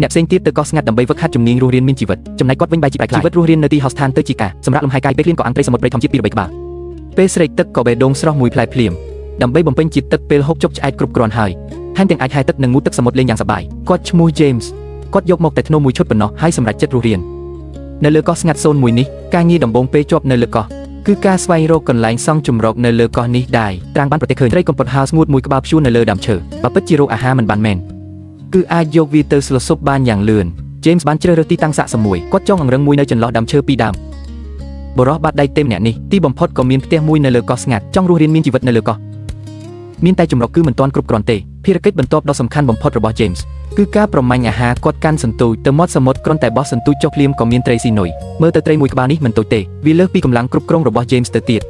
អ្នកផ្សេងទៀតទៅកោះស្ងាត់ដើម្បីវឹកហាត់ជំនាញរស់រានមានជីវិតចំណែកគាត់វិញបែរជាប្រែក្លាយជីវិតរស់រាននៅទីហោស្ថានទៅជាការសម្រាប់លំហែកាយពេលឃ្លានក៏អាំងត្រីសមុទ្រព្រៃធម្មជាតិពីរបីក្បាលពេលស្រេកទឹកក៏បេះដូងស្រស់មួយផ្លែភ្លាមដើម្បីបំពេញជាតិទឹកពេលហូបជប់ឆ្អែតគ្រប់គ្រាន់ហើយថែមទាំងអាចហែទឹកនិងងូតទឹកសមុទ្រលេងយ៉ាងសប្បាយគាត់ឈ្មោះ James គាត់យកមកតែធ្នូមួយឈុតប៉ុណ្ណោះហើយសម្រេចចិត្តរស់រាននៅលើកោះស្ងាត់01នេះការងារដំបូងពេលជាប់នៅលើកោះគឺការស្វែងរកកន្លែងសង់ជំរកនៅលើកោះនេះដែរត្រាំងបានប្រទះឃើញត្រីកំពត់ហាលស្ងួតមួយក្បាលព្យួរនៅលើដើមឈើបើពិតជារកអាហារមិនបានមែនគឺអាចយកវាទៅស្លសុបបានយ៉ាងលឿន James បានជ្រើសរើសទីតាំងសាកសមមួយគាត់ចង់អង្រឹងមួយនៅចន្លោះដើមឈើពីរដើមបរិះបាត់ដៃទេម្នាក់នេះទីបំផុតក៏មានផ្ទះមួយនៅលើកោះស្ងាត់ចង់រស់រានមានជីវិតនៅលើកោះមានតែជំរកគឺមិនទាន់គ្រប់គ្រាន់ទេភារកិច្ចបន្ទាប់ដ៏សំខាន់បំផុតរបស់ James គឺការប្រមាញ់អាហារគាត់កាន់សន្ទូចទៅមាត់សមុទ្រគ្រាន់តែបោះសន្ទូចចុះភ្លាមក៏មានត្រីស៊ីនុយមើលទៅត្រីមួយក្បាលនេះមិនតូចទេវាលើសពីកម្លាំងគ្រប់គ្រងរបស់ James ទៅទៀ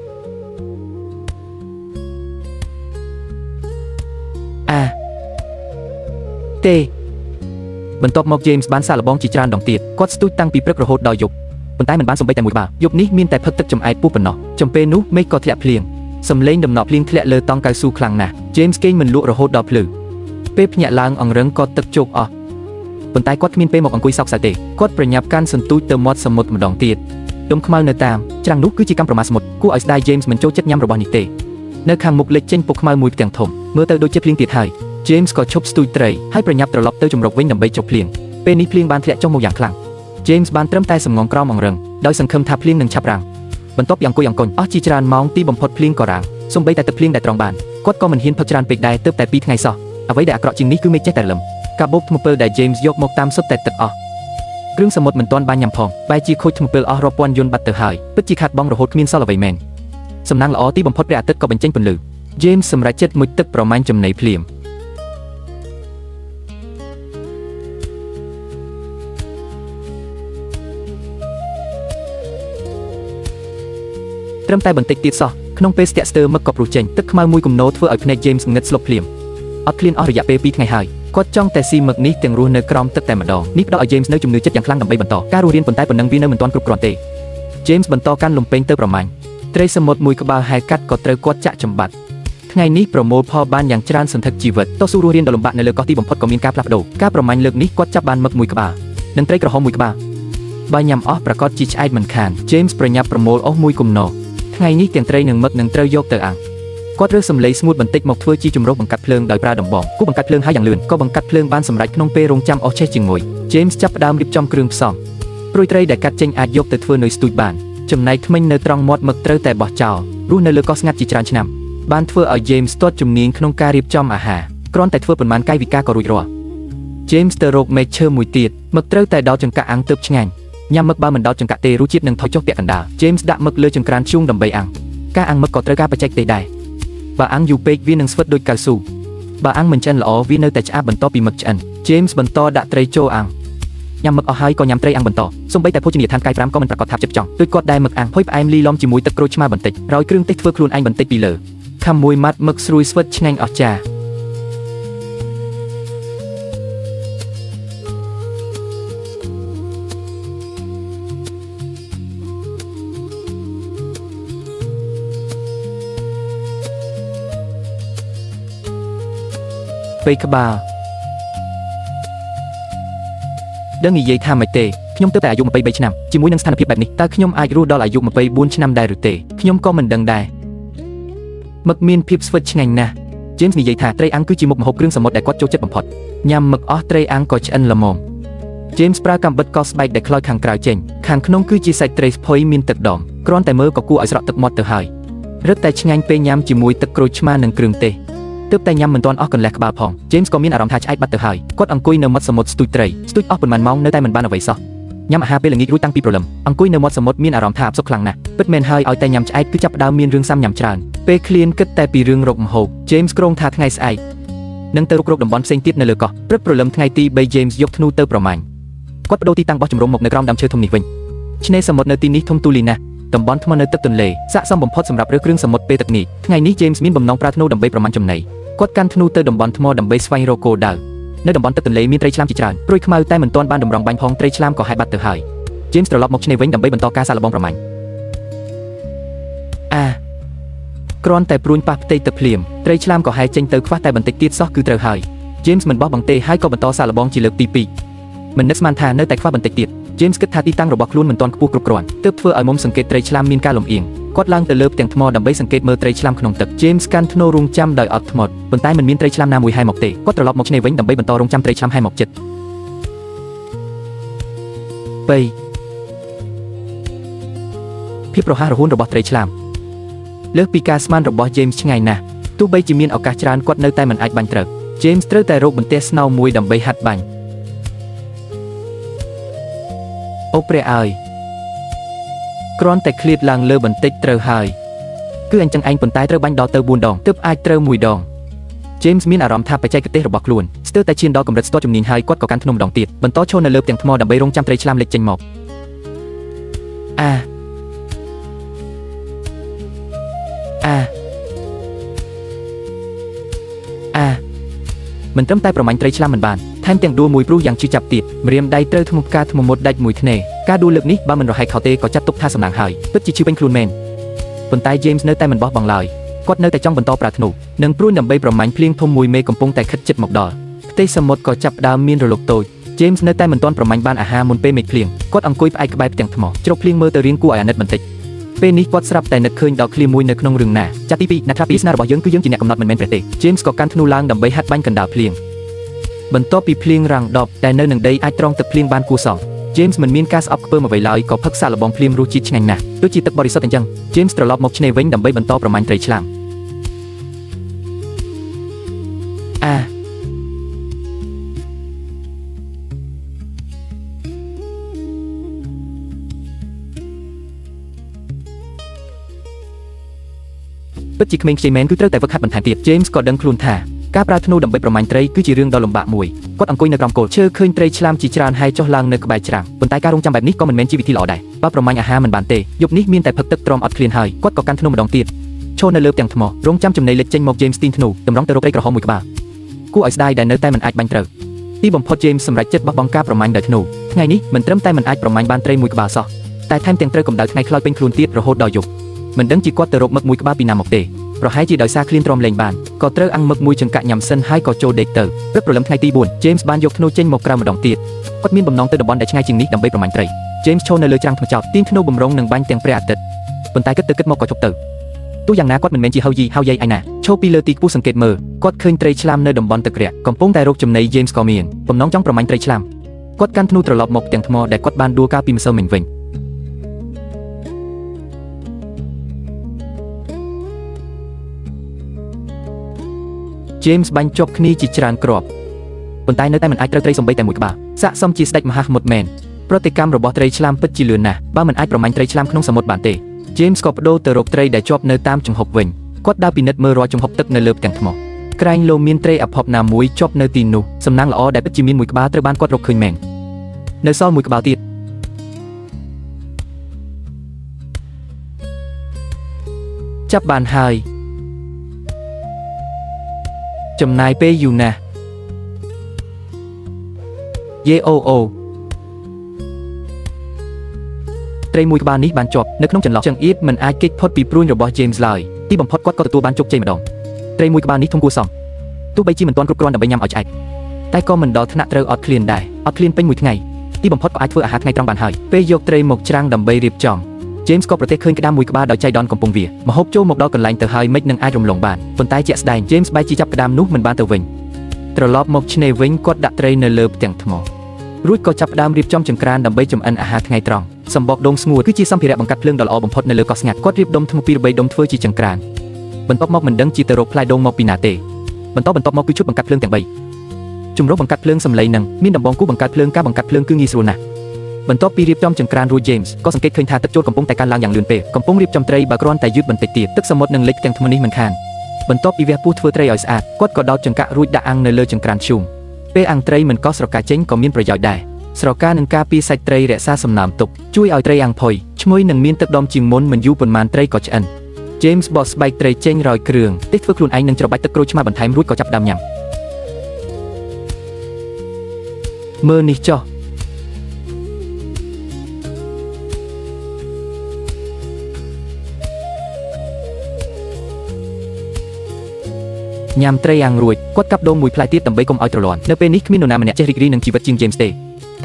តទេបន្ទាប់មក James បានសាកល្បងជាច្រើនដងទៀតគាត់ស្ទូចតាំងពីព្រឹករហូតដល់យប់ប៉ុន្តែមិនបានសំបីតែមួយក្បាលយប់នេះមានតែផឹកទឹកចំអែតពុះប៉ុណ្ណោះចំពេលនោះមេឃក៏ធ្លាក់ភ្លៀងសំឡេងដំណក់ភ្លៀងធ្លាក់លើតង់កៅស៊ូខ្លាំងណាស់ James គេងមិនលក់រហូតដល់ភ្លឺពេលភ្ញាក់ឡើងអង្រឹងក៏ទឹកជោកអស់ប៉ុន្តែគាត់គ្មានពេលមកអង្គុយសោកសៅទេគាត់ប្រញាប់កាន់សន្ទូចទៅមាត់សមុទ្រម្ដងទៀតដុំខ្មៅនៅតាមច្រាំងនោះគឺជាកម្មប្រមាសមុទ្រគួរឲ្យស្ដាយ James មិនចូលចិត្តញ៉ាំរបស់នេះទេនៅខាងមុខលេចចេញពុកខ្មៅមួយផ្ទាំងធំមើលទៅដូចជាភ្លៀងទៀតហើយ James ក៏ឈប់ស្ទូចត្រីហើយប្រញាប់ត្រឡប់ទៅជំរកវិញដើម្បីជប់ភ្លៀងពេលនេះភ្លៀងបានធ្លាក់ចុះមកយ៉ាងខ្លាំង James បានត្រឹមតែសំងងក្រោមអង្រឹងដោយសង្ឃឹមថាភ្លៀងនឹងឆាប់រាំងបន្ទាប់ពីអង្គុយអង្គុញអស់ជាច្រើនម៉ោងទីបំផុតភ្លៀងក៏រាំងសូម្បីតែទឹកភ្លៀងដែលត្រង់បានគាត់ក៏មិនហ៊ានផឹកច្រើនពេកដែរទើបតែ2ថ្ងៃសោះអ្វីដែលអាក្រក់ជាងនេះគឺមេឃចេះតែរលឹមការបូកថ្មពិលដែល James យកមកតាមសុទ្ធតែទឹកអស់គ្រឿងសមុទ្រមិនទាន់បានញ៉ាំផងបែរជាខូចថ្មពិលអស់រាប់ពាន់យន្តបាត់ទៅហើយពិតជាខាតបង់រហូតគ្មានសល់អ្វីមែនសំណាងល្អទីបំផុតព្រះអាទិត្យក៏បញ្ចេញពន្លឺ James សម្រេចចិត្តមុជទឹកប្រមាញ់ចំណីភ្លាមត្រឹមតែបន្តិចទៀតសោះក្នុងពេលស្ទាក់ស្ទើរមឹកក៏ព្រុសចេញទឹកខ្មៅមួយគំនរធ្វើឲ្យភ្នែក James ងឹតស្លុបភ្លាមអត់ឃ្លានអស់រយៈពេល2ថ្ងៃហើយគាត់ចង់តែស៊ីមឹកនេះទាំងរស់នៅក្រោមទឹកតែម្ដងនេះផ្ដល់ឲ្យ James នៅជំនឿចិត្តយ៉ាងខ្លាំងដើម្បីបន្តការរស់រានប៉ុន្តែប៉ុណ្ណឹងវានៅមិនទាន់គ្រប់គ្រាន់ទេ James បន្តកាន់លំពេងទៅប្រមាញ់ត្រីសមុទ្រមួយក្បាលហែកាត់ក៏ត្រូវគាត់ចាក់ចំបាត់ថ្ងៃនេះប្រមូលផលបានយ៉ាងច្រើនសន្ធឹកជីវិតតស៊ូរស់រានដ៏លំបាកនៅលើកោះទីបំផុតក៏មានការផ្លាស់ប្ដូរការប្រមាញ់លើកនេះគាត់ចាប់បានមឹកមួយក្បាលនិងត្រីក្រហមមួយក្បាលបើញ៉ាំអស់ប្រកាសជាឆ្អែតមិនខាន James ប្រញាប់ប្រមូលអស់មួយគំនរថ្ងៃនេះទាំងត្រីនិងមឹកនឹងត្រូវយកទៅអាំងគាត់រើសសំឡេងស្ងួតបន្តិចមកធ្វើជាជំរកបង្កាត់ភ្លើងដោយប្រើដំបងគូបង្កាត់ភ្លើងហើយយ៉ាងលឿនក៏បង្កាត់ភ្លើងបានសម្រេចក្នុងពេលរងចាំអស់ឆេះជាងមួយ James ចាប់ផ្ដើមរៀបចំគ្រឿងផ្សំព្រួយត្រីដែលកាត់ចេញអាចយកទៅធ្វើនុយស្ទូចបានចំណែកធ្មេញនៅត្រង់មាត់មឹកត្រូវតែបោះចោលរស់នៅលើកោះស្ងាត់ជាច្រើនឆ្នាំបានធ្វើឲ្យ James ស្ទាត់ជំនាញក្នុងការរៀបចំអាហារគ្រាន់តែធ្វើប៉ុន្មានកាយវិការក៏រួចរាល់ James ទៅរកមែកឈើមួយទៀតមឹកត្រូវតែដោតចង្កាក់អាំងទើបឆ្ងាញ់ញ៉ាំមឹកបើមិនដោតចង្កាក់ទេរសជាតិនឹងថយចុះពាក់កណ្ដាល James ដាក់មឹកលើចង្ក្រានធ្យូងដើម្បីអាំងការអាំងមឹកក៏ត្រូវការបច្ចេកទេសដែរបើអាំងយូរពេកវានឹងស្វិតដូចកៅស៊ូបើអាំងមិនឆ្អិនល្អវានៅតែឆ្អាបបន្ទាប់ពីមឹកឆ្អិន James បន្តដាក់ត្រីចូលអាំងញ៉ាំមឹកអស់ហើយក៏ញ៉ាំត្រីអាំងបន្តសូម្បីតែភោជនីយដ្ឋានកាយ5ក៏មិនប្រកាសថាចិត្តចង់ដូចគាត់ដែរមឹកអាំងហុយផ្អែមលីឡំជាមួយទឹកក្រូចឆ្មាបន្តិចរោយគ្រឿងទេសធ្វើខ្លួនឯងបន្តិចពីលើខាំមួយម៉ាត់មឹកស្រួយស្វិតឆ្ងាញ់អស្ចារ្យ3ក្បាលដឹងនិយាយថាម៉េចទេខ្ញុំទើបតែអាយុ23ឆ្នាំជាមួយនឹងស្ថានភាពបែបនេះតើខ្ញុំអាចរស់ដល់អាយុ24ឆ្នាំដែរឬទេខ្ញុំក៏មិនដឹងដែរមឹកមានភាពស្វិតឆ្ងាញ់ណាស់ James និយាយថាត្រីអាំងគឺជាមុខម្ហូបគ្រឿងសមុទ្រដែលគាត់ចូលចិត្តបំផុតញ៉ាំមឹកអស់ត្រីអាំងក៏ឆ្អិនល្មម James ប្រើកាំបិតកោសស្បែកដែលខ្លោចខាងក្រៅចេញខាងក្នុងគឺជាសាច់ត្រីស្ផុយមានទឹកដមគ្រាន់តែមើលក៏គួរឲ្យស្រក់ទឹកមាត់ទៅហើយរឹតតែឆ្ងាញ់ពេលញ៉ាំជាមួយទឹកក្រូចឆ្មានិងគ្រឿងទេសទើបតែញ៉ាំមិនទាន់អស់កន្លះក្បាលផង James ក៏មានអារម្មណ៍ថាឆ្អែតបាត់ទៅហើយគាត់អង្គុយនៅមាត់សមុទ្រស្ទូចត្រីស្ទូចអស់ប៉ុន្មានម៉ោងនៅតែមិនបានអ្វីសោះញ៉ាំអាហារពេលល្ងាចរួចតាំងពីព្រលឹមអង្គុយនៅមាត់សមុទ្រមានអារម្មណ៍ថាអផ្សុកខ្លាំងណាស់ពិតមែនហើយឲ្យតែញ៉ាំឆ្អែតគឺចាប់ផ្ដើមមានរឿងសាំញ៉ាំច្រើនពេលឃ្លានគិតតែពីរឿងរកម្ហូប James គ្រោងថាថ្ងៃស្អែកនឹងទៅរុករកតំបន់ផ្សេងទៀតនៅលើកោះព្រឹកព្រលឹមថ្ងៃទី3 James យកធ្នូទៅប្រមាញ់គាត់បដូរទីតាំងបោះជំរំមកនៅក្រោមដើមឈើធំនេះវិញឆ្នេរសមុទ្រនៅទីនេះធំទូលាយណាស់តំបន់ថ្មនៅទឹកទន្លេស័ក្តិសមបំផុតសម្រាប់រើសគ្រឿងសមុទ្រពេលទឹកនេះថ្ងៃនេះ James មានបំណងប្រើធ្នូដើម្បីប្រមាញ់ចំណីគាត់កាន់ធ្នូទៅតំបន់ថ្មដើម្បីស្វែងរកគោលដៅនៅតំបន់ទឹកទន្លេមានត្រីឆ្លាមជាច្រើនព្រួយខ្មៅតែមិនទាន់បានតម្រង់បាញ់ផងត្រីឆ្លាមក៏ហែកបាត់ទៅហើយ James ត្រឡប់មកឆ្នេរវិញដើម្បីបន្តការសាកល្បងប្រមាញ់គ្រាន់តែព្រួញប៉ះផ្ទៃទឹកភ្លាមត្រីឆ្លាមក៏ហែកចេញទៅខ្វះតែបន្តិចទៀតសោះគឺត្រូវហើយ James មិនបោះបង់ទេហើយក៏បន្តសាកល្បងជាលើកទី2 មិននឹកស្មានថានៅតែខ្វះបន្តិចទៀត James គិតថាទីតាំងរបស់ខ្លួនមិនទាន់ខ្ពស់គ្រប់គ្រាន់ទើបធ្វើឲ្យមុំសង្កេតត្រីឆ្លាមមានការលំអៀងគាត់ឡើងទៅលើផ្ទាំងថ្មដើម្បីសង្កេតមើលត្រីឆ្លាមក្នុងទឹក James កាន់ធ្នូរង់ចាំដោយអត់ធ្មត់ប៉ុន្តែមិនមានត្រីឆ្លាមណាមួយហែមកទេគាត់ត្រឡប់មកឆ្នេរវិញដើម្បីបន្តរង់ចាំត្រីឆ្លាមហែមកជិតភាពរហ័សរហួនរបស់ត្រីឆ្លាមលើសពីការស្មានរបស់ James ឆ្ងាយណាស់ទោះបីជាមានឱកាសច្រើនគាត់នៅតែមិនអាចបាញ់ត្រូវ James ត្រូវតែរកបន្ទះស្នោមួយដើម្បីហាត់បាញ់អូព្រះអើយគ្រាន់តែឃ្លាតឡើងលើបន្តិចត្រូវហើយគឺអញ្ចឹងឯងប៉ុន្តែត្រូវបាញ់ដល់ទៅ4ដងទើបអាចត្រូវ1ដង James មានអារម្មណ៍ថាបច្ចេកទេសរបស់ខ្លួនស្ទើរតែឈានដល់កម្រិតស្ទាត់ជំនាញហើយគាត់ក៏កាន់ធ្នូម្ដងទៀតបន្តឈរនៅលើផ្ទាំងថ្មដើម្បីរង់ចាំត្រីឆ្លាមលេចចេញមកមិនត្រឹមតែប្រមាញ់ត្រីឆ្លាមមិនបានថែមទាំងដួលមួយព្រុសយ៉ាងជឿចាប់ទៀតម្រាមដៃត្រូវធ្ងន់ការធ្ងន់មុតដាច់មួយធ្នេរការដួលលើកនេះបើមិនរហែកខោទេក៏ចាត់ទុកថាសំណាងហើយពិតជាឈឺពេញខ្លួនមែនប៉ុន្តែ James នៅតែមិនបោះបង់ឡើយគាត់នៅតែចង់បន្តប្រើធ្នូនិងព្រួយដើម្បីប្រមាញ់ភ្លៀងធំមួយមេកំពុងតែខិតជិតមកដល់ផ្ទៃសមុទ្រក៏ចាប់ផ្ដើមមានរលកតូច James នៅតែមិនទាន់ប្រមាញ់បានអាហារមុនពេលមេឃភ្លៀងគាត់អង្គុយផ្អែកក្បែរផ្ទាំងថ្មជ្រកភ្លៀងមើលទៅរៀងគួរឲ្យអាណិតបន្តិចពេលនេះគាត់ស្រាប់តែនឹកឃើញដល់ឃ្លាមួយនៅក្នុងរឿងណាចាត់ទី2 Natrapi ស្នារបស់យើងគឺយើងជាអ្នកកំណត់មិនមែនព្រះទេ James ក៏កាន់ធ្នូឡើងដើម្បីហាត់បាញ់កណ្ដាលភ្លៀងបន្ទាប់ពីភ្លៀងរាំងដប់តែនៅនឹងដីអាចត្រងទឹកភ្លៀងបានគួរសម James មិនមានការស្អប់ខ្ពើមអ្វីឡើយក៏ផឹកសាកល្បងភ្លាមរសជាតិឆ្ងាញ់ណាស់ដូចជាទឹកបរិសុទ្ធអញ្ចឹង James ត្រឡប់មកឆ្នេរវិញដើម្បីបន្តប្រមាញ់ត្រីឆ្លាមពិតជាក្មេងខ្ចីមែនគឺត្រូវតែហ្វឹកហាត់បន្ថែមទៀត James ក៏ដឹងខ្លួនថាការប្រើធ្នូដើម្បីប្រមាញ់ត្រីគឺជារឿងដ៏លំបាកមួយគាត់អង្គុយនៅក្រោមគល់ឈើឃើញត្រីឆ្លាមជាច្រើនហែចុះឡើងនៅក្បែរច្រាំងប៉ុន្តែការរង់ចាំបែបនេះក៏មិនមែនជាវិធីល្អដែរបើប្រមាញ់អាហារមិនបានទេយប់នេះមានតែផឹកទឹកទ្រាំអត់ឃ្លានហើយគាត់ក៏កាន់ធ្នូម្ដងទៀតឈរនៅលើផ្ទាំងថ្មរង់ចាំចំណីលេចចេញមក James ទីនធ្នូតម្រង់ទៅរកត្រីក្រហមមួយក្បាលគួរឲ្យស្ដាយដែលនៅតែមិនអាចបាញ់ត្រូវទីបំផុត James សម្រេចចិត្តបោះបង់ការប្រមាញ់ដោយធ្នូថ្ងៃនេះមិនត្រឹមតែមិនអាចប្រមាញ់បានត្រីមួយក្បាលសោះតែថែមទាំងត្រូវកម្ដៅថ្ងៃខ្លោចពេញខ្លួនទៀតរហូតដល់យប់មិនដឹងជាគាត់ទៅរកមឹកមួយក្បាលពីណាមកទេប្រហែលជាដោយសារឃ្លានទ្រាំលេងបានក៏ត្រូវអាំងមឹកមួយចង្កាក់ញ៉ាំសិនហើយក៏ចូលដេកទៅព្រឹកព្រលឹមថ្ងៃទី4 James បានយកធ្នូចេញមកក្រៅម្ដងទៀតគាត់មានបំណងទៅតំបន់ដែលឆ្ងាយជាងនេះដើម្បីប្រមាញ់ត្រី James ឈរនៅលើច្រាំងថ្មចោតទាញធ្នូបំរុងនឹងបាញ់ទាំងព្រះអាទិត្យប៉ុន្តែគិតទៅគិតមកក៏ជប់ទៅទោះយ៉ាងណាគាត់មិនមែនជាហៅយីហៅយាយឯណាឈរពីលើទីខ្ពស់សង្កេតមើលគាត់ឃើញត្រីឆ្លាមនៅតំបន់ទឹករាក់កំពុងតែរកចំណី James ក៏មានបំណងចង់ប្រមាញ់ត្រីឆ្លាមគាត់កាន់ធ្នូត្រឡប់មកផ្ទាំងថ្មដែលគាត់បានដួលកាលពីម្សិលមិញវិញJames បាញ់ជាប់គ្នាជាច្រើនគ្រាប់ប៉ុន្តែនៅតែមិនអាចត្រូវត្រីសំបីតែមួយក្បាលស័ក្តិសមជាស្ដេចមហាសមុទ្រមែនប្រតិកម្មរបស់ត្រីឆ្លាមពិតជាលឿនណាស់បើមិនអាចប្រមាញ់ត្រីឆ្លាមក្នុងសមុទ្របានទេ James ក៏បដូរទៅរកត្រីដែលជាប់នៅតាមជំហុកវិញគាត់ដើរពិនិត្យមើលរាល់ជំហុកទឹកនៅលើផ្ទាំងថ្មក្រែងលោមានត្រីអភ័ព្វណាមួយជាប់នៅទីនោះសំណាងល្អដែលពិតជាមានមួយក្បាលត្រូវបានគាត់រកឃើញមែននៅសល់មួយក្បាលទៀតចាប់បានហើយចំណាយពេលយូរណាស់យេអូត្រីមួយក្បាលនេះបានជាប់នៅក្នុងចន្លោះចង្អៀតមិនអាចគេចផុតពីព្រួញរបស់ James ឡើយទីបំផុតគាត់ក៏ទទួលបានជោគជ័យម្ដងត្រីមួយក្បាលនេះធំគួរសមទោះបីជាមិនទាន់គ្រប់គ្រាន់ដើម្បីញ៉ាំឲ្យឆ្អែតតែក៏មិនដល់ថ្នាក់ត្រូវអត់ឃ្លានដែរអត់ឃ្លានពេញមួយថ្ងៃទីបំផុតក៏អាចធ្វើអាហារថ្ងៃត្រង់បានហើយពេលយកត្រីមកច្រាំងដើម្បីរៀបចំ James ក៏ប្រទះឃើញក្តាមមួយក្បាលដោយចៃដន្យកំពុងវាមហូបចូលមកដល់កន្លែងទៅហើយមិននឹងអាចរំលងបានប៉ុន្តែជាក់ស្ដែង James បែរជាចាប់ក្តាមនោះមិនបានទៅវិញត្រឡប់មកឆ្នេរវិញគាត់ដាក់ត្រីនៅលើផ្ទាំងថ្មរួចក៏ចាប់ផ្ដើមរៀបចំចង្ក្រានដើម្បីចម្អិនអាហារថ្ងៃត្រង់សម្បកដូងស្ងួតគឺជាសម្ភារៈបង្កាត់ភ្លើងដ៏ល្អបំផុតនៅលើកោះស្ងាត់គាត់រៀបដុំថ្ម2 3ដុំធ្វើជាចង្ក្រានបន្ទាប់មកមិនដឹងជាទៅរកផ្លែដូងមកពីណាទេបន្ទាប់មកគឺឈុតបង្កាត់ភ្លើងទាំង3ជំរោះបង្កាត់ភ្លើងសម្លេងនឹងមានដំបងគូបង្កាត់ភ្លើងការបង្កាត់ភ្លើងគឺងាយស្រួលណាស់បន្ទាប់ពីរៀបចំចង្ក្រានរួច James ក៏សង្កេតឃើញថាទឹកចូលកំពុងតែកើនឡើងយ៉ាងលឿនពេកកំពុងរៀបចំត្រីបើគ្រាន់តែយឺតបន្តិចទៀតទឹកសមុទ្រនឹងលិចទាំងថ្មនេះមិនខានបន្ទាប់ពីវះពោះធ្វើត្រីឲ្យស្អាតគាត់ក៏ដោតចង្កាក់រួចដាក់អាំងនៅលើចង្ក្រានធ្យូងពេលអាំងត្រីមិនកោសស្រកាចេញក៏មានប្រយោជន៍ដែរស្រកានឹងការពារសាច់ត្រីរក្សាសំណើមទុកជួយឲ្យត្រីអាំងផុយឈ្ងុយនិងមានទឹកដមជាងមុនមិនយូរប៉ុន្មានត្រីក៏ឆ្អិន James បកស្បែកត្រីចេញរោយគ្រឿងតិចធ្វើខ្លួនឯងនឹងច្របាច់ទឹកក្រូចឆ្មាបន្ថែមរួចក៏ចាប់ផ្ដើមញ៉ាំមើលនេះចុះញ៉ាំត្រីអាំងរួចគាត់កាប់ដូងមួយផ្លែទៀតដើម្បីកុំឲ្យទ្រលាន់នៅពេលនេះគ្មាននរណាម្នាក់ចេះរីករាយនឹងជីវិតជាង James ទេ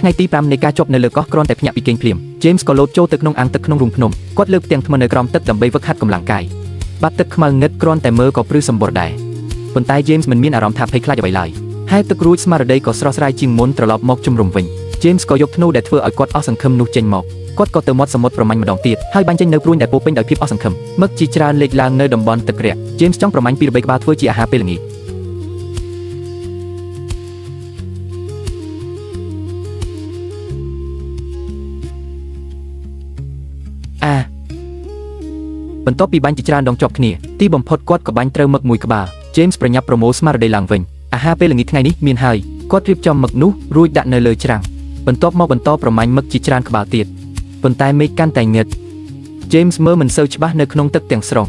ថ្ងៃទី5នៃការជាប់នៅលើកោះគ្រាន់តែភ្ញាក់ពីគេងភ្លាម James ក៏លោតចូលទៅក្នុងអាងទឹកក្នុងរូងភ្នំគាត់លើកផ្ទាំងថ្មនៅក្រោមទឹកដើម្បីវឹកហាត់កម្លាំងកាយបាត់ទឹកខ្មៅងឹតគ្រាន់តែមើលក៏ព្រឺសម្បូរដែរប៉ុន្តែ James មិនមានអារម្មណ៍ថាភ័យខ្លាចអ្វីឡើយហើយទឹករួចស្មារតីក៏ស្រស់ស្រាយជាងមុនត្រឡប់មកជំរុំវិញ James ក៏យកធ្នូដែលធ្វើឲ្យគាត់អស់សង្ឃឹមនោះចេញមកគាត់ក៏ទៅមាត់សមុទ្រប្រមាញ់ម្ដងទៀតហើយបាញ់ចេញនៅព្រួញដែលពោពេញដោយភាពអស់សង្ឃឹមមឹកជាច្រើនលេចឡើងនៅតំបន់ទឹករាក់ James ចង់ប្រមាញ់ពីរបីក្បាលធ្វើជាអាហារពេលល្ងាចបន្ទាប់ពីបាញ់ជាច្រើនដងជាប់គ្នាទីបំផុតគាត់ក៏បាញ់ត្រូវមឹកមួយក្បាល James ប្រញាប់ប្រមូលស្មារតីឡើងវិញអាហារពេលល្ងាចថ្ងៃនេះមានហើយគាត់រៀបចំមឹកនោះរួចដាក់នៅលើច្រាំងបន្ទាប់មកបន្តប្រមាញ់មឹកជាច្រើនក្បាលទៀតប៉ុន្តែមេឃកាន់តែងឹត James មើលមិនសូវច្បាស់នៅក្នុងទឹកទាំងស្រុង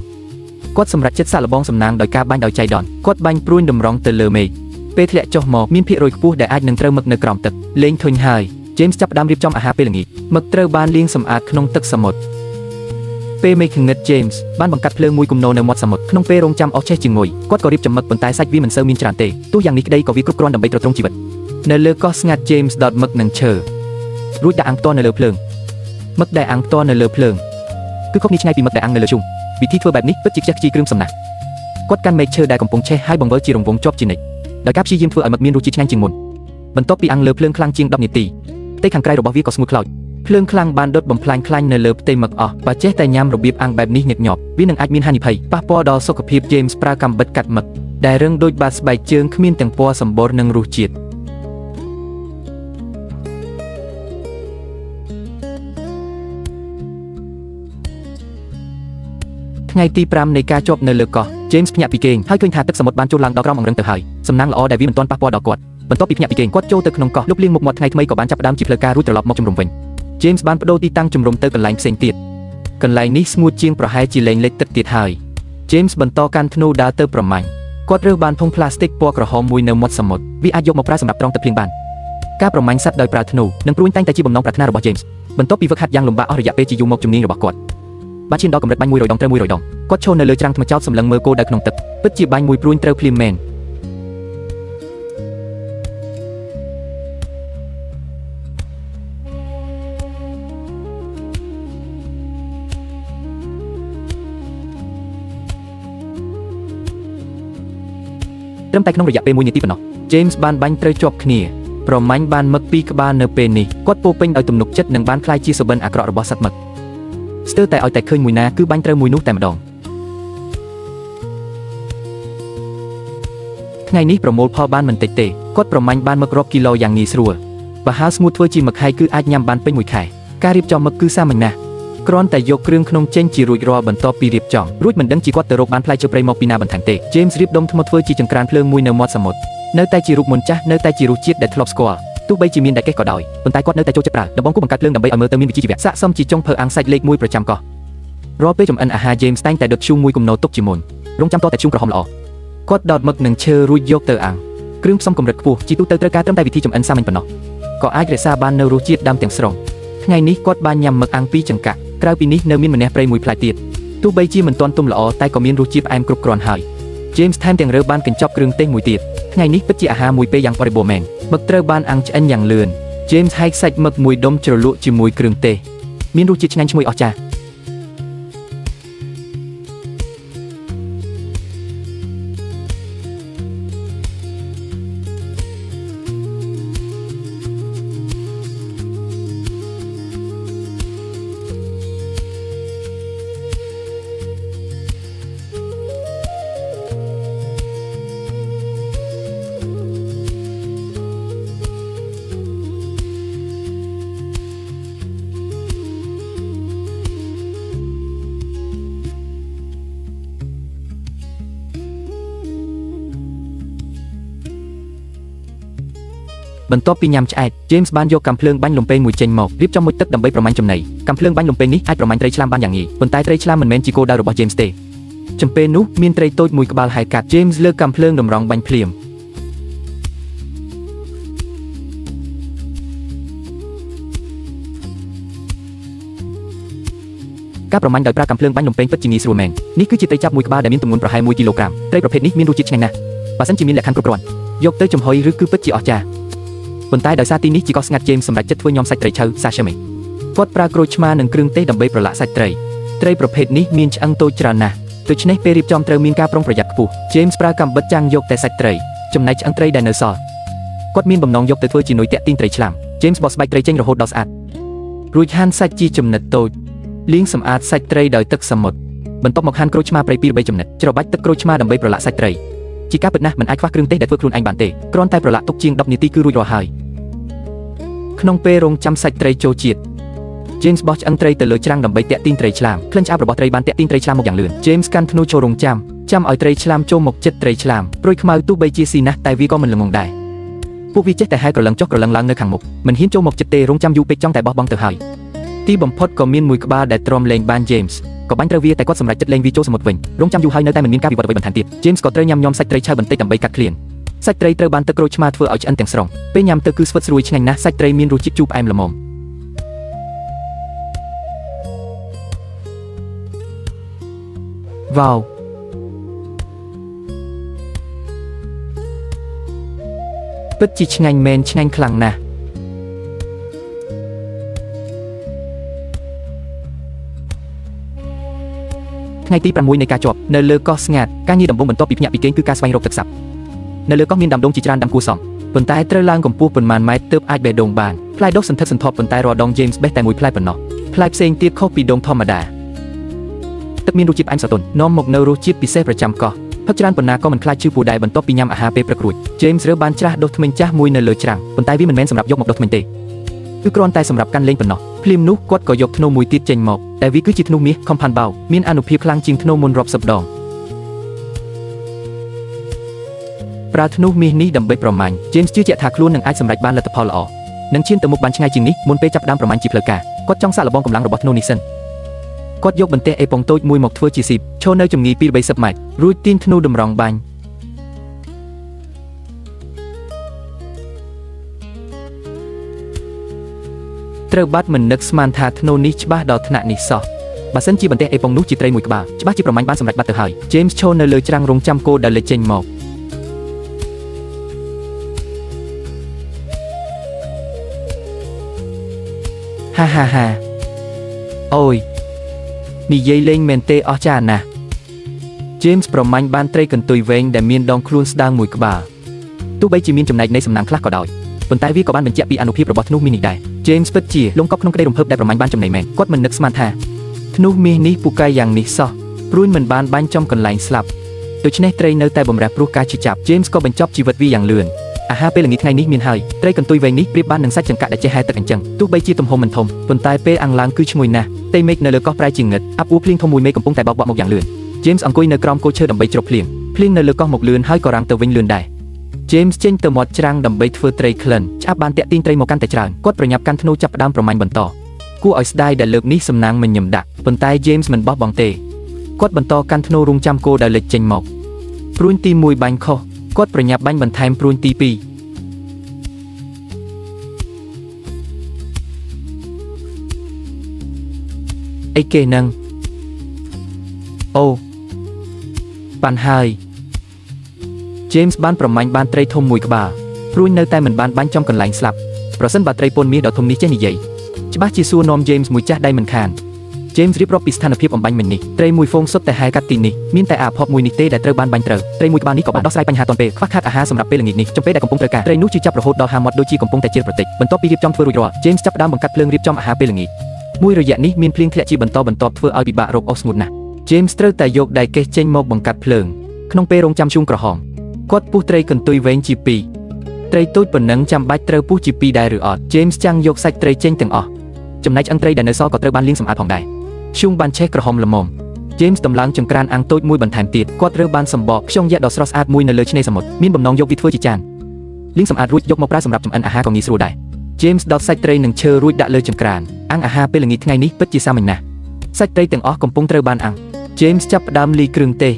គាត់សម្រេចចិត្តសាកល្បងសំណាងដោយការបាញ់ដោយចៃដន្យគាត់បាញ់ព្រួញតម្រង់ទៅលើមេឃពេលធ្លាក់ចុះមកមានភាគរយខ្ពស់ដែលអាចនឹងត្រូវមឹកនៅក្រោមទឹកលេងធុញហើយ James ចាប់ផ្ដើមរៀបចំអាហារពេលល្ងាចមឹកត្រូវបានលាងសម្អាតក្នុងទឹកសមុទ្រពេលមេឃងឹត James បានបង្កាត់ភ្លើងមួយគំនរនៅមាត់សមុទ្រក្នុងពេលរងចាំអស់ចេះជាមួយគាត់ក៏រៀបចំមឹកប៉ុន្តែសាច់វាមិនសូវមានច្រើនទេទោះយ៉ាងនេះក្តីក៏វាគ្រប់គ្រាន់ដើម្បីទ្រទ្រង់ជីវិតនៅលើកោះស្ងាត់ James ដុតមឹកនឹងឈើរួចដាក់អាំងផ្ទាល់នៅលើភ្លើងមឹកដែលអាំងផ្ទាល់នៅលើភ្លើងគឺខុសគ្នាឆ្ងាយពីមឹកដែលអាំងនៅលើជុំវិធីធ្វើបែបនេះពិតជាខ្ជិះខ្ជាយគ្រឿងសំណាក់គាត់កាន់មែកឈើដែលកំពុងឆេះហើយបង្វិលជារង្វង់ជាប់ជានិច្ចដោយការព្យាយាមធ្វើឲ្យមឹកមានរសជាតិឆ្ងាញ់ជាងមុនបន្ទាប់ពីអាំងលើភ្លើងខ្លាំងជាង10នាទីផ្ទៃខាងក្រៅរបស់វាក៏ស្ងួតខ្លោចភ្លើងខ្លាំងបានដុតបំផ្លាញខ្លាញ់នៅលើផ្ទៃមឹកអស់បើចេះតែញ៉ាំរបៀបអាំងបែបនេះញឹកញាប់វានឹងអាចមានហានិភ័យប៉ះពាល់ដល់សុខភាព James ប្រើកាំបិតកាត់មឹកដែលរឹងដូចបាតស្បែកជើងគ្មានទាំងពណ៌សម្បុរនិងរសជាតិថ្ងៃទី5នៃការជាប់នៅលើកោះ James ភ្ញាក់ពីគេងហើយឃើញថាទឹកសមុទ្របានចូលឡើងដល់ក្រោមអង្រឹងទៅហើយសំណាងល្អដែលវាមិនទាន់ប៉ះពាល់ដល់គាត់បន្ទាប់ពីភ្ញាក់ពីគេងគាត់ចូលទៅក្នុងកោះលុបលាងមុខមាត់ថ្ងៃថ្មីក៏បានចាប់ផ្ដើមជាផ្លូវការរួចត្រឡប់មកជំរុំវិញ James បានបដូរទីតាំងជំរុំទៅកន្លែងផ្សេងទៀតកន្លែងនេះស្ងួតជាងប្រហែលជាលែងលិចទឹកទៀតហើយ James បន្តកាន់ធ្នូដើរទៅប្រមាញ់គាត់រើសបានធុងប្លាស្ទិកពណ៌ក្រហមមួយនៅមាត់សមុទ្រវាអាចយកមកប្រើសម្រាប់ត្រងទឹកភ្លៀងបានការប្រមាញ់សត្វដោយប្រើធ្នូនិងព្រួញតែងតែជាបំណងប្រាថ្នារបស់ James បន្ទាប់ពីវឹកហាត់យ៉ាងលំបាកអស់រយៈពេលជាយូរមកជំនាញរបស់គាត់បានឈានដល់កម្រិតបាញ់100ដងត្រូវ100ដងគាត់ឈរនៅលើច្រាំងថ្មចោតសម្លឹងមើលគោនៅក្នុងទឹកពិតជាបាញ់មួយព្រួញត្រូវភ្លាមមែនត្រឹមតែក្នុងរយៈពេល1នាទីប៉ុណ្ណោះ James បានបាញ់ត្រូវជាប់គ្នាប្រមាញ់បានមឹក2ក្បាលនៅពេលនេះគាត់ពោពេញដោយទំនុកចិត្តនិងបានខ្លាយជាសុបិនអាក្រក់របស់សត្វមឹកស្ទើរតែឲ្យតែឃើញមួយណាគឺបាញ់ត្រូវមួយនោះតែម្ដងថ្ងៃនេះប្រមូលផលបានមិនតិចទេគាត់ប្រមាញ់បានមឹករាប់គីឡូយ៉ាងងាយស្រួលបើហៅស្ងួតធ្វើជាមឹកហើយគឺអាចញ៉ាំបានពេញមួយខែការរៀបចំមឹកគឺសាមញ្ញណាស់គ្រាន់តែយកគ្រឿងក្នុងចេញជារួចរាល់បន្ទាប់ពីរៀបចំរួចមិនដឹងជាគាត់ទៅរកបានផ្លែឈើព្រៃមកពីណាបន្ថែមទេ James រៀបដុំថ្មធ្វើជាចង្ក្រានភ្លើងមួយនៅមាត់សមុទ្រនៅតែជារូបមន្តចាស់នៅតែជារសជាតិដែលធ្លាប់ស្គាល់ទោះបីជាមានតែកេះក៏ដោយប៉ុន្តែគាត់នៅតែចូលចិត្តប្រើដំបងគូបង្កើតភ្លើងដើម្បីឲ្យមើលទៅមានវិជ្ជាជីវៈស័ក្តិសមជាចុងភៅអាំងសាច់លេខ1ប្រចាំកោះរាល់ពេលចម្អិនអាហារ James តែងតែដុតធ្យូងមួយគំនរទុកជាមុនរងចាំតតែធ្យូងក្រហមល្អគាត់ដោតមឹកនឹងឈើរួចយកទៅអាំងគ្រឿងផ្សំកម្រិតខ្ពស់ជាទូទៅត្រូវការត្រឹមតែវិធីចម្អិនសាមញ្ញប៉ុណ្ណោះក៏អាចរក្សាបាននូវរសជាតិដើមទាំងស្រុងថ្ងៃនេះគាត់បានញ៉ាំមឹកអាំងពីចង្កាក់ក្រៅពីនេះនៅមានម្នះព្រៃមួយផ្លែទៀតទោះបីជាមិនទាន់ទុំល្អតែក៏មានរសជាតិផ្អែមគ្រប់គ្រាន់ហើយ James ថែមទាំងរើបានកញ្ចប់គ្រឿងទេសមួយទៀតថ្ងៃនេះពិតជាអាហារមួយពេលយ៉ាងបរិបូរណ៍មែនមឹកត្រូវបានអាំងឆ្អិនយ៉ាងលឿន James ហែកសាច់មឹកមួយដុំជ្រលក់ជាមួយគ្រឿងទេសមានរសជាតិឆ្ងាញ់ឈ្ងុយអស្ចារ្យបន្ទាប់ពីញ៉ាំឆ្អែត James បានយកកាំភ្លើងបាញ់លំពែងមួយចេញមករៀបចំមុជទឹកដើម្បីប្រមាញ់ចំណីកាំភ្លើងបាញ់លំពែងនេះអាចប្រមាញ់ត្រីឆ្លាមបានយ៉ាងងាយប៉ុន្តែត្រីឆ្លាមមិនមែនជាគោលដៅរបស់ James ទេចំពេលនោះមានត្រីតូចមួយក្បាលហែកកាត់ James លើកកាំភ្លើងតម្រង់បាញ់ភ្លាមការប្រមាញ់ដោយប្រើកាំភ្លើងបាញ់លំពែងពិតជាងាយស្រួលមែននេះគឺជាត្រីចាប់មួយក្បាលដែលមានទម្ងន់ប្រហែល1គីឡូក្រាមត្រីប្រភេទនេះមានរសជាតិឆ្ងាញ់ណាស់បើសិនជាមានលក្ខខណ្ឌគ្រប់គ្រាន់យកទៅចំហុយឬគឺពិតជាអស្ចារ្យ ប៉ុន្តែដោយសារទីនេះជាកោះស្ងាត់ James សម្រាប់ចិត្តធ្វើញោមសាច់ត្រីឆៅ sashimi គាត់ប្រើក្រូចឆ្មានិងគ្រឿងទេសដើម្បីប្រឡាក់សាច់ត្រីប្រភេទនេះមានឆ្អឹងតូចច្រើនណាស់ដូច្នេះពេលរៀបចំត្រូវមានការប្រុងប្រយ័ត្នខ្ពស់ James ប្រើកាំបិតចាំងយកតែសាច់ត្រីចំណែកឆ្អឹងត្រីដែលនៅសល់គាត់មានបំណងយកទៅធ្វើជានុយតាក់ទាញត្រីឆ្លាម James បោះស្បែកត្រីចេញរហូតដល់ស្អាតរួចហាន់សាច់ជាចំណិតតូចលាងសម្អាតសាច់ត្រីដោយទឹកសមុទ្របន្ទាប់មកហាន់ក្រូចឆ្មាព្រៃ2 3ចំណិតច្របាច់ទឹកក្រូចឆ្មាដើម្បីប្រឡាក់សាច់ត្រីជាការពិតណាស់មិនអាចខ្វះគ្រឿងទេសដែលធ្វើខ្លួនឯងបានទេគ្រាន់តែប្រឡាក់ទុកជាង10នាទីគឺរួចរាល់ហើយក្នុងពេលរងចាំសាច់ត្រីចូលជាតិ James បោះឆ្អឹងត្រីទៅលើច្រាំងដើម្បីតាក់ទាញត្រីឆ្លាមក្លិនឆ្អាបរបស់ត្រីបានតាក់ទាញត្រីឆ្លាមមកយ៉ាងលឿន James កាន់ធ្នូចូលរងចាំឲ្យត្រីឆ្លាមចូលមកជិតត្រីឆ្លាមព្រួយខ្មៅទោះបីជាស៊ីណាស់តែវាក៏មិនល្ងងដែរពួកវាចេះតែហែក្រឡឹងចុះក្រឡឹងឡើងនៅខាងមុខមិនហ៊ានចូលមកជិតទេរងចាំយូរពេកចង់តែបោះបង់ទៅហើយទីបំផុតក៏មានមួយក្បាលដែលទ្រាំលែងបាន James ក៏បាញ់ត្រូវវាតែគាត់សម្រេចចិត្តលែងវាចូលសមុទ្រវិញរងចាំយូរហើយនៅតែមិនមានការវិវត្តអ្វីបន្ថែមទៀត James ក៏ត្រូវញ៉ាំញោមសាច់ត្រីឆៅបន្តិចដើម្បីកាត់ឃ្លានសាច់ត្រីត្រូវបានទឹកក្រូចឆ្មាធ្វើឲ្យឆ្អិនទាំងស្រុងពេលញ៉ាំទៅគឺស្វិតស្រួយឆ្ងាញ់ណាស់សាច់ត្រីមានរសជាតិជូរផ្អែមល្មមវ៉ាវពិតជាឆ្ងាញ់មែនឆ្ងាញ់ខ្លាំងណាស់ថ្ងៃទី6នៃការជាប់នៅលើកោះស្ងាត់ការងារដំបូងបន្ទាប់ពីភ្ញាក់ពីគេងគឺការស្វែងរកទឹកសាបនៅលើកោះមានដាំដូងជាច្រើនដាំគួរសមប៉ុន្តែត្រូវឡើងកម្ពស់ប៉ុន្មានម៉ែត្រទើបអាចបេះដូងបានផ្លែដូងសន្ធឹកសន្ធាប់ប៉ុន្តែរាល់ដង James បេះតែមួយផ្លែប៉ុណ្ណោះផ្លែផ្សេងទៀតខុសពីដូងធម្មតាទឹកមានរសជាតិផ្អែមស្រទន់នាំមកនូវរសជាតិពិសេសប្រចាំកោះផឹកច្រើនប៉ុណ្ណាក៏មិនខ្លាចឈឺពោះដែរបន្ទាប់ពីញ៉ាំអាហារពេលព្រឹករួច James រើបានច្រាស់ដុសធ្មេញចាស់មួយនៅលើច្រាំងប៉ុន្តែវាមិនមែនសម្រាប់យកមកដុសធ្មេញទេគឺគ្រាន់តែសម្រាប់កាន់លេងប៉ុណ្ណោះភ្លាមនោះគាត់ក៏យកធ្នូមួយទៀតចេញមកតែវាគឺជាធ្នូមាស Compound Bow មានអានុភាពខ្លាំងជាងធ្នូមុនរាប់សិបដងប្រើធ្នូមាសនេះដើម្បីប្រមាញ់ James ជឿជាក់ថាខ្លួននឹងអាចសម្រេចបានលទ្ធផលល្អនឹងឈានទៅមុខបានឆ្ងាយជាងនេះមុនពេលចាប់ផ្ដើមប្រមាញ់ជាផ្លូវការគាត់ចង់សាកល្បងកម្លាំងរបស់ធ្នូនេះសិនគាត់យកបន្ទះអេប៉ុងតូចមួយមកធ្វើជាស៊ីបឈរនៅចម្ងាយ2-30ម៉ែត្ររួចទាញធ្នូតម្រង់បាញ់ត្រូវបាត់មិននឹកស្មានថាធ្នូនេះច្បាស់ដល់ថ្នាក់នេះសោះបើសិនជាបន្ទះអេប៉ុងនោះជាត្រីមួយក្បាលច្បាស់ជាប្រមាញ់បានសម្រេចបាត់ទៅហើយ James ឈរនៅលើច្រាំងរងចាំគោដែលលេចចេញមកហាអូយនិយាយលេងមែនទេអស់ចាណាស់ James ប្រមាញ់បានត្រីកន្ទុយវែងដែលមានដងខ្លួនស្ដើងមួយក្បាលទោះបីជាមានចំណែកនៃសំណាងខ្លះក៏ដោយប៉ុន្តែវាក៏បានបញ្ជាក់ពីអានុភាពរបស់ធ្នូមាសនេះដែរ James ពិតជាលងកប់ក្នុងក្តីរំភើបដែលប្រមាញ់បានចំណេញមែនគាត់មិននឹកស្មានថាធ្នូមាសនេះពូកែយ៉ាងនេះសោះព្រួយមិនបានបាញ់ចំកន្លែងស្លាប់ដូច្នេះត្រីនៅតែបំរះព្រោះការឈឺចាប់ James ក៏បញ្ចប់ជីវិតវាយ៉ាងលឿនអាហារពេលល្ងាចថ្ងៃនេះមានហើយត្រីកន្ទុយវែងនេះប្រៀបបាននឹងសាច់ចង្កាក់ដែលចេះហែទឹកអញ្ចឹងទោះបីជាទំហំមិនធំប៉ុន្តែពេលអាំងឡើងគឺឈ្ងុយណាស់ផ្ទៃមេឃនៅលើកោះប្រែជាងងឹតអាប់អួរភ្លៀងធំមួយមេឃកំពុងតែបោកបក់មកយ៉ាងលឿន James អង្គុយនៅក្រោមគល់ឈើដើម្បីជ្រប់ភ្លៀងនៅលើកោះមកលឿនហើយក៏រាំងទៅវិញលឿនដែរ James ចេញទៅមាត់ច្រាំងដើម្បីធ្វើត្រីក្លិនឆ្អាបបានតាក់ទាញត្រីមកកាន់តែច្រើនគាត់ប្រញាប់កាន់ធ្នូចាប់ផ្ដើមប្រមាញ់បន្តគួរឲ្យស្ដាយដែលលើកនេះសំណាងមិនញឹមដាក់ប៉ុន្តែ James មិនបោះបង់ទេគាត់បន្តកាន់ធ្នូរងចាំគោដែលលេចចេញមកព្រួញទី1បាញ់ខុសគាត់ប្រញាប់បាញ់បន្ថែមព្រួញទី2អីគេនឹងអូបានហើយ James បានប្រមាញ់បានត្រីធំមួយក្បាលព្រួញនៅតែមិនបានបាញ់ចំកន្លែងស្លាប់ប្រសិនបើត្រីពន់មាសដ៏ធំនេះចេះនិយាយច្បាស់ជាសួរនាំ James មួយចាស់ដៃមិនខាន James រៀបរាប់ពីស្ថានភាពអំបញ្ញមិញនេះត្រីមួយហ្វូងសុទ្ធតែហែកាត់ទីនេះមានតែអាភ័ព្វមួយនេះទេដែលត្រូវបានបាញ់ត្រូវត្រីមួយក្បាលនេះក៏បានដោះស្រាយបញ្ហាទាន់ពេលខ្វះខាតអាហារសម្រាប់ពេលល្ងាចនេះចំពេលដែលកំពុងត្រូវការត្រីនោះជឿចាប់រហូតដល់ហាមាត់ដូចជាកំពុងតែជិលប្រតិចបន្ទាប់ពីរៀបចំធ្វើរួចរាល់ James ចាប់ផ្ដើមបង្កាត់ភ្លើងរៀបចំអាហារពេលល្ងាចមួយរយៈនេះមានភ្លៀងធ្លាក់ជាបន្តបន្ទាប់ធ្វើឲ្យពិបាករកអស់ស្ងួតណាស់ James ត្រូវតែយកដៃកេះចេញមកបង្កាត់ភ្លើងក្នុងពេលរងចាំឈូងក្រហមគាត់ពុះត្រីកន្ទុយវែងជា2ត្រីតូចប៉ុណ្ណឹងចាំបាច់ត្រូវពុះជា2ដែរឬអត់ James ចាំងយកសាច់ត្រីចេញទាំងអស់ចំណែកឆ្អឹងត្រីដែលនៅសល់ក៏ត្រូវបានលាងសម្អាតផងដែរឈូងបានឆេះក្រហមល្មម James ដំឡើងចង្ក្រានអាំងតូចមួយបន្ថែមទៀតគាត់រើសបានសម្បកខ្យងយក្សដ៏ស្រស់ស្អាតមួយនៅលើឆ្នេរសមុទ្រមានបំណងយកវាធ្វើជាចានលាងសម្អាតរួចយកមកប្រើសម្រាប់ចម្អិនអាហារក៏ងាយស្រួលដែរ James ដោតសាច់ត្រីនិងឈើរួចដាក់លើចង្ក្រានអាំងអាហារពេលល្ងាចថ្ងៃនេះពិតជាសាមញ្ញណាស់សាច់ត្រីទាំងអស់កំពុងត្រូវបានអាំង James ចាប់ផ្ដើមលាយគ្រឿងទេស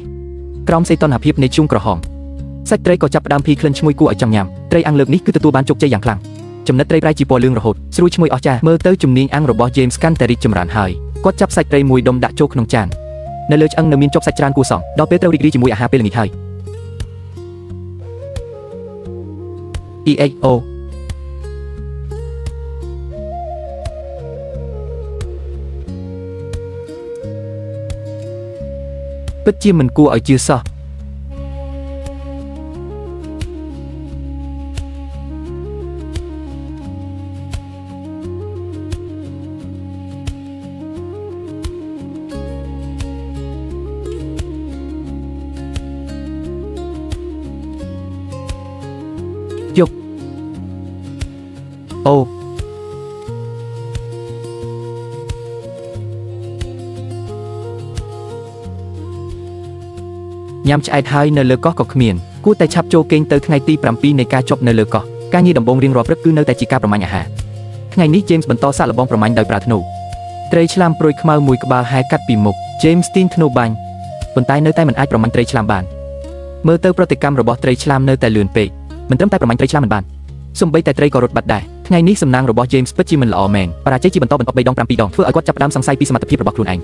ក្រោមសីតុណ្ហភាពនៃឈូងក្រហមសាច់ត្រីក៏ចាប់ផ្ដើមភីក្លិនឈ្ងុយគួរឲ្យចង់ញ៉ាំត្រីអាំងលើកនេះគឺទទួលបានជោគជ័យយ៉ាងខ្លាំងចំណិតត្រីប្រៃជាពណ៌លឿងរហូតស្រួយឈ្ងុយអស្ចារ្យមើលទៅជំនាញអាំងរបស់ James កាន់តែរីកចម្រើនហើយគាត់ចាប់សាច់ត្រីមួយដុំដាក់ចូលក្នុងចាននៅលើឆ្អឹងនៅមានចុកសាច់ច្រើនគួរសមដល់ពេលត្រូវរីករាយជាមួយអាហារពេលល្ងាចហើយ ពិតជាមិនគួរឲ្យជឿសោះយកអូញ៉ាំឆ្អែតហើយនៅលើកោះក៏គ្មានគួរតែឆាប់ចូលគេងទៅថ្ងៃទី7នៃការជប់នៅលើកោះការងារដំបូងរៀងរាល់ព្រឹកគឺនៅតែជាការប្រមាញ់អាហារថ្ងៃនេះ James បន្តសាកល្បងប្រមាញ់ដោយប្រើធ្នូត្រីឆ្លាមព្រួយខ្មៅមួយក្បាលហែកាត់ពីមុខ James ទាញធ្នូបាញ់ប៉ុន្តែនៅតែមិនអាចប្រមាញ់ត្រីឆ្លាមបានមើលទៅប្រតិកម្មរបស់ត្រីឆ្លាមនៅតែលឿនពេកមិនត្រឹមតែប្រមាញ់ត្រីឆ្លាមមិនបានសូម្បីតែត្រីក៏រត់បាត់ដែរថ្ងៃនេះសំណាងរបស់ James ពិតជាមិនល្អមែនបរាជ័យជាបន្តបន្ទាប់3ដង7ដងធ្វើឲ្យគាត់ចាប់ផ្ដើមសង្ស័យពីសមត្ថភាពរបស់ខ្លួនឯង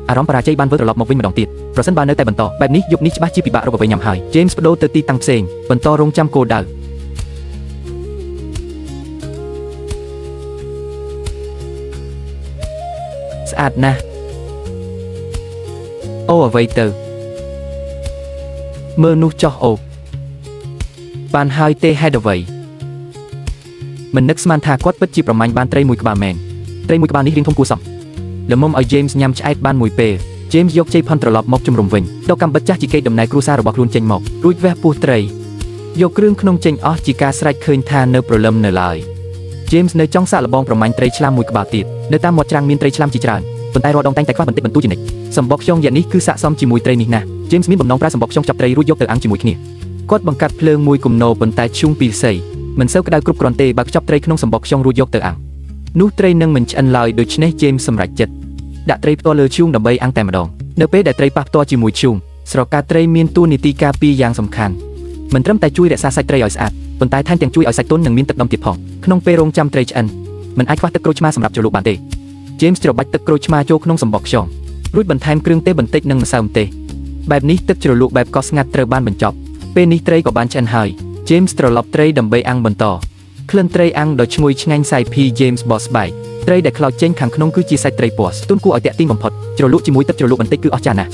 អារម្មណ៍បរាជ័យបានវិលត្រឡប់មកវិញម្ដងទៀតប្រសិនបើនៅតែបន្តបែបនេះយប់នេះច្បាស់ជាពិបាករកអ្វីញ៉ាំហើយ James បដូរទៅទីតាំងផ្សេងបន្តរងចាំគោលដៅស្អាតណាស់អូអ្វីទៅមើលនោះចោះអូបានហើយទេហេតុអ្វីមិននឹកស្មានថាគាត់ពិតជាប្រមាញ់បានត្រីមួយក្បាលមែនត្រីមួយក្បាលនេះរាងធំគួរសមល្មមឲ្យ James ញ៉ាំឆ្អែតបានមួយពេល James យកជ័យផុនត្រឡប់មកជំរុំវិញដកកាំបិតចាស់ជាកេរដំណែលគ្រួសាររបស់ខ្លួនចេញមករួចវះពោះត្រីយកគ្រឿងក្នុងចេញអស់ជាការស្រែកឃើញថានៅព្រលឹមនៅឡើយ James នៅចង់សាកល្បងប្រមាញ់ត្រីឆ្លាមមួយក្បាលទៀតនៅតាមមាត់ច្រាំងមានត្រីឆ្លាមជាច្រើនប៉ុន្តែរាល់ដងតែងតែខ្វះបន្តិចបន្តួចជានិច្ចសម្បកខ្យងយ៉ាងនេះគឺស័ក្តិសមជាមួយត្រីនេះណាស់ James មានបំណងប្រើសម្បកខ្យងចាប់ត្រីរួចយកទៅអាំងជាមួយគ្នាគាត់បង្កាត់ភ្លើងមួយគំនរប៉ុន្តែឈូងពីរស័យមិនសូវក្តៅគ្រប់គ្រាន់ទេបើខ្ចប់ត្រីក្នុងសម្បកខ្យងរួចយកទៅអាំងនោះត្រីនឹងមិនឆ្អិនឡើយដូច្នេះ James សម្រេចចិត្តដាក់ត្រីផ្ទាល់លើឈូងដើម្បីអាំងតែម្ដងនៅពេលដែលត្រីប៉ះផ្ទាល់ជាមួយឈូងស្រកាត្រីមានតួនាទីការពារយ៉ាងសំខាន់មិនត្រឹមតែជួយរក្សាសាច់ត្រីឲ្យស្អាតប៉ុន្តែថែមទាំងជួយឲ្យសាច់ទន់និងមានទឹកដមទៀតផងក្នុងពេលរងចាំត្រីឆ្អិនមិនអាចខ្វះទឹកក្រូចឆ្មាសម្រាប់ជ្រលក់បានទេ James ច្របាច់ទឹកក្រូចឆ្មាចូលក្នុងសម្បកខ្យងរួចបន្ថែមគ្រឿងទេសបន្តិចនិងម្សៅម្ទេសបែបនេះទឹកជ្រលក់បែបកោសស្ងាត់ត្រូវបានបញ្ចប់ពេលនេះត្រីក៏បានឆ្អិនហើយ James ត្រឡប់ត្រីដើម្បីអាំងបន្តក្លិនត្រីអាំងដ៏ឈ្ងុយឆ្ងាញ់សាយភី James បោះស្បែកត្រីដែលខ្លោចចេញខាងក្នុងគឺជាសាច់ត្រីពណ៌ស្ទន់គួរឲ្យទាក់ទាញបំផុតជ្រលក់ជាមួយទឹកជ្រលក់បន្តិចគឺអស្ចារ្យណាស់